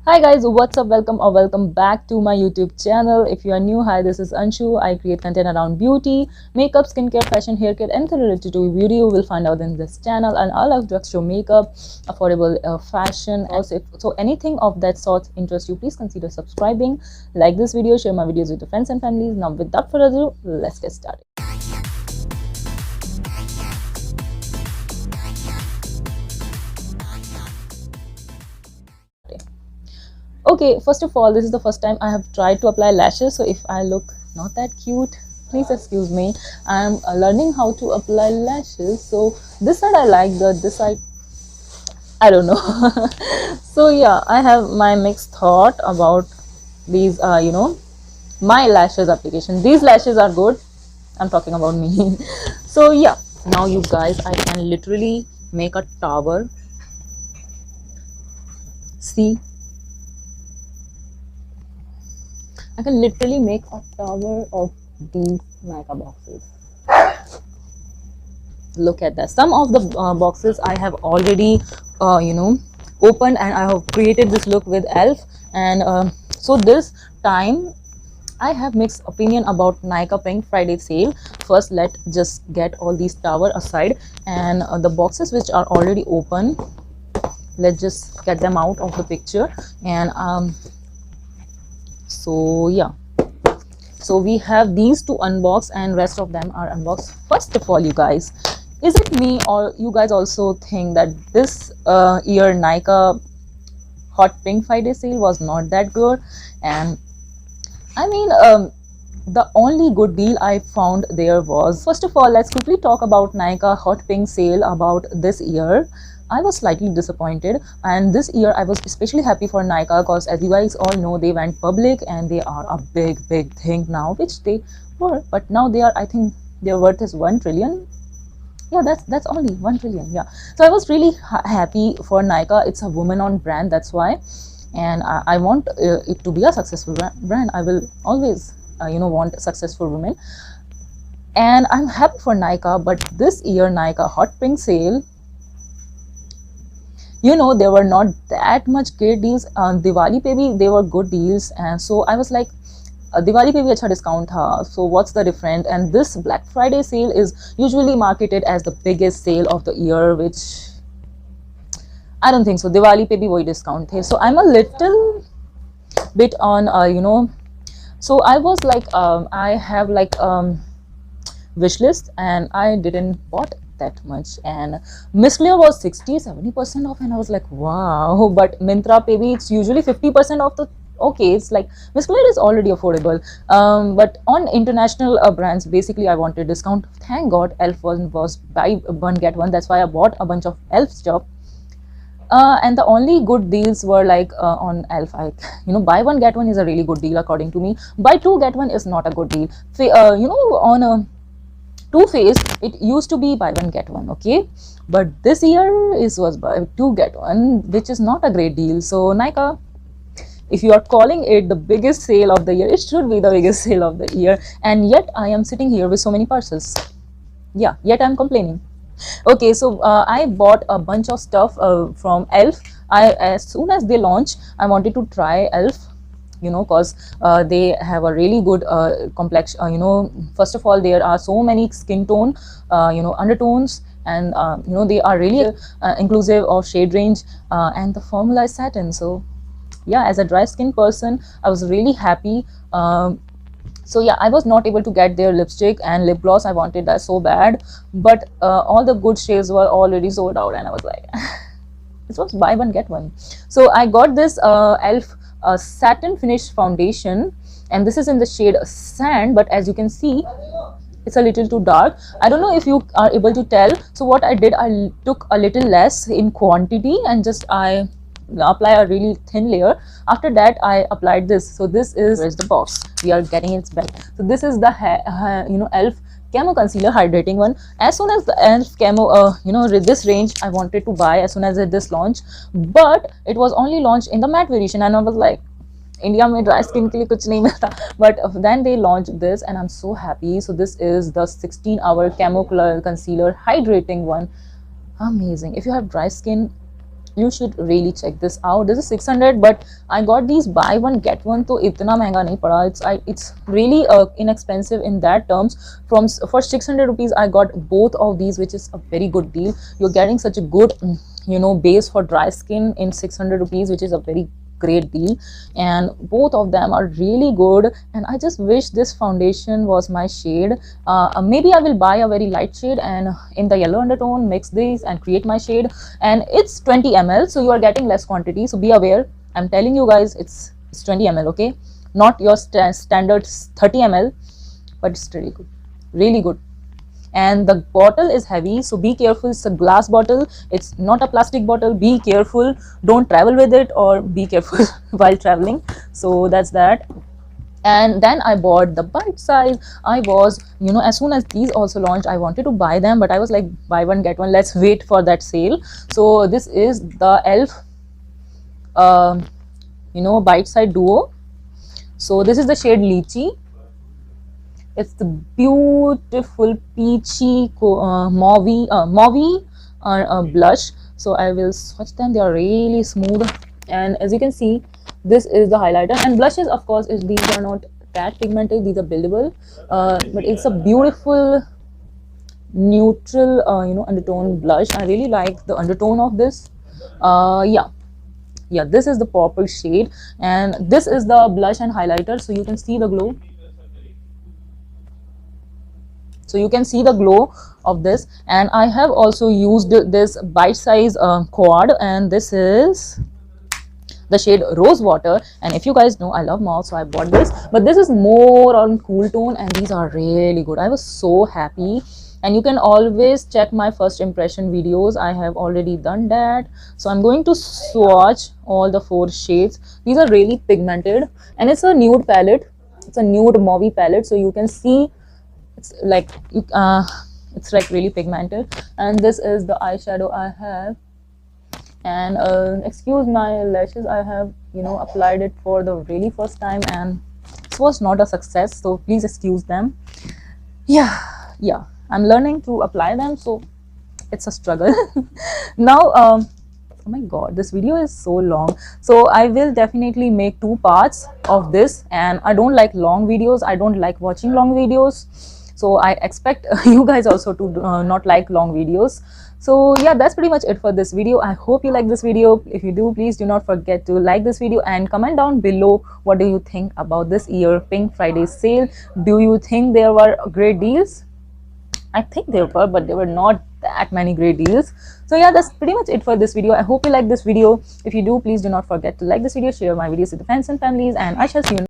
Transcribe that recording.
Hi guys, what's up? Welcome or welcome back to my YouTube channel. If you are new, hi, this is Anshu. I create content around beauty, makeup, skincare, fashion, hair care, anything related to beauty you will find out in this channel. And I love drugstore makeup, affordable fashion. Also, if anything of that sort interests you, please consider subscribing, like this video, share my videos with your friends and families. Now, without further ado, let's get started. Okay, first of all, this is the first time I have tried to apply lashes, so if I look not that cute, please excuse me. I'm learning how to apply lashes, so this side I like, this side I don't know. So yeah, I have my mixed thought about these my lashes application. These lashes are good, I'm talking about me. So yeah, now you guys, I can literally make a tower. See, I can literally make a tower of these Nika boxes. Look at that. Some of the boxes I have already, opened, and I have created this look with Elf. And so this time I have mixed opinion about Nykaa Pink Friday sale. First, let's just get all these tower aside, and the boxes which are already open, let's just get them out of the picture. And so yeah, so we have these to unbox and rest of them are unboxed. First of all, you guys, is it me or you guys also think that this year Nykaa Hot Pink Friday sale was not that good? And I mean, the only good deal I found there was, first of all, let's quickly talk about Nykaa Hot Pink sale about this year. I was slightly disappointed, and this year I was especially happy for Nykaa because, as you guys all know, they went public and they are a big thing now, which they were, but now they are, I think their worth is 1 trillion. Yeah, that's only 1 trillion. Yeah, so I was really happy for Nykaa. It's a woman on brand, that's why. And I want it to be a successful brand. I will always want successful women, and I'm happy for Nykaa. But this year Nykaa Hot Pink sale, there were not that much great deals. Diwali pe bhi they were good deals, and so I was like, Diwali pe bhi acha discount tha, so what's the difference? And this Black Friday sale is usually marketed as the biggest sale of the year, which I don't think so. Diwali pe bhi wohi discount the, so I'm a little bit on so I was like, I have like wish list, and I didn't bought that much. And Miss Clear was 60-70% off, and I was like, wow. But Myntra pe bhi it's usually 50% off. The okay, it's like Miss Clear is already affordable, but on international brands, basically I wanted discount. Thank God Elf was buy one get one. That's why I bought a bunch of Elf stuff. And the only good deals were like on Elf. Buy one get one is a really good deal according to me. Buy two get one is not a good deal. On a Too Faced, it used to be buy one get one, okay, but this year was buy two get one, which is not a great deal. So Nykaa, if you are calling it the biggest sale of the year, it should be the biggest sale of the year, and yet I am sitting here with so many parcels. Yeah, yet I'm complaining. Okay, so I bought a bunch of stuff from Elf. As soon as they launch, I wanted to try Elf, because they have a really good complex, first of all, there are so many skin tone undertones, and they are really inclusive of shade range, and the formula is satin. So yeah, as a dry skin person, I was really happy. So yeah, I was not able to get their lipstick and lip gloss. I wanted that so bad, but all the good shades were already sold out, and I was like, it was buy one get one. So I got this Elf satin finish foundation, and this is in the shade Sand, but as you can see, it's a little too dark. I don't know if you are able to tell. So what I did, I took a little less in quantity, and just I apply a really thin layer. After that, I applied this. So this is, where's the box? We are getting its back. So this is the Elf Camo Concealer Hydrating one. As soon as the Elf Camo this range I wanted to buy as soon as this launch, but it was only launched in the matte variation, and I was like, India mein dry skin ke liye kuch nahi milta. But then they launched this, and I'm so happy. So this is the 16-hour Camo Concealer Hydrating one. Amazing. If you have dry skin, You should really check this out. This is 600, but I got these buy one get one, तो इतना महंगा नहीं पड़ा. It's really inexpensive in that terms. For 600 rupees I got both of these, which is a very good deal. You're getting such a good base for dry skin in 600 rupees, which is a very great deal, and both of them are really good. And I just wish this foundation was my shade. Maybe I will buy a very light shade and in the yellow undertone mix these and create my shade. And it's 20 ml, so you are getting less quantity, so be aware. I'm telling you guys, it's 20 ml, okay, not your standard 30 ml, but it's really good, really good. And the bottle is heavy, so be careful. It's a glass bottle, it's not a plastic bottle. Be careful, don't travel with it, or be careful while traveling. So that's that. And then I bought the bite size. I was, as soon as these also launched, I wanted to buy them, but I was like, buy one get one, let's wait for that sale. So this is the ELF bite size duo. So this is the shade Lychee. It's the beautiful peachy mauvey blush. So I will swatch them. They are really smooth, and as you can see, this is the highlighter. And blushes, of course, these are not that pigmented, these are buildable, but it's a beautiful neutral undertone blush. I really like the undertone of this. Yeah, this is the purple shade, and this is the blush and highlighter, so you can see the glow. So you can see the glow of this. And I have also used this bite size quad, and this is the shade Rose Water. And if you guys know, I love mauve, so I bought this, but this is more on cool tone, and these are really good. I was so happy. And you can always check my first impression videos. I have already done that. So I'm going to swatch all the 4 shades. These are really pigmented, and it's a nude palette. It's a nude mauve palette, so you can see it's like it's like really pigmented. And this is the eyeshadow I have. And excuse my lashes, I have applied it for the really first time, and this was not a success, so please excuse them. Yeah, I'm learning to apply them, so it's a struggle. Now oh my god, this video is so long, so I will definitely make 2 parts of this. And I don't like long videos, I don't like watching long videos, so I expect you guys also to not like long videos. So yeah, that's pretty much it for this video. I hope you like this video. If you do, please do not forget to like this video and comment down below what do you think about this year Pink Friday sale. Do you think there were great deals? I think there were, but there were not that many great deals. So yeah, that's pretty much it for this video. I hope you like this video. If you do, please do not forget to like this video, share my videos with the friends and families, and I shall see you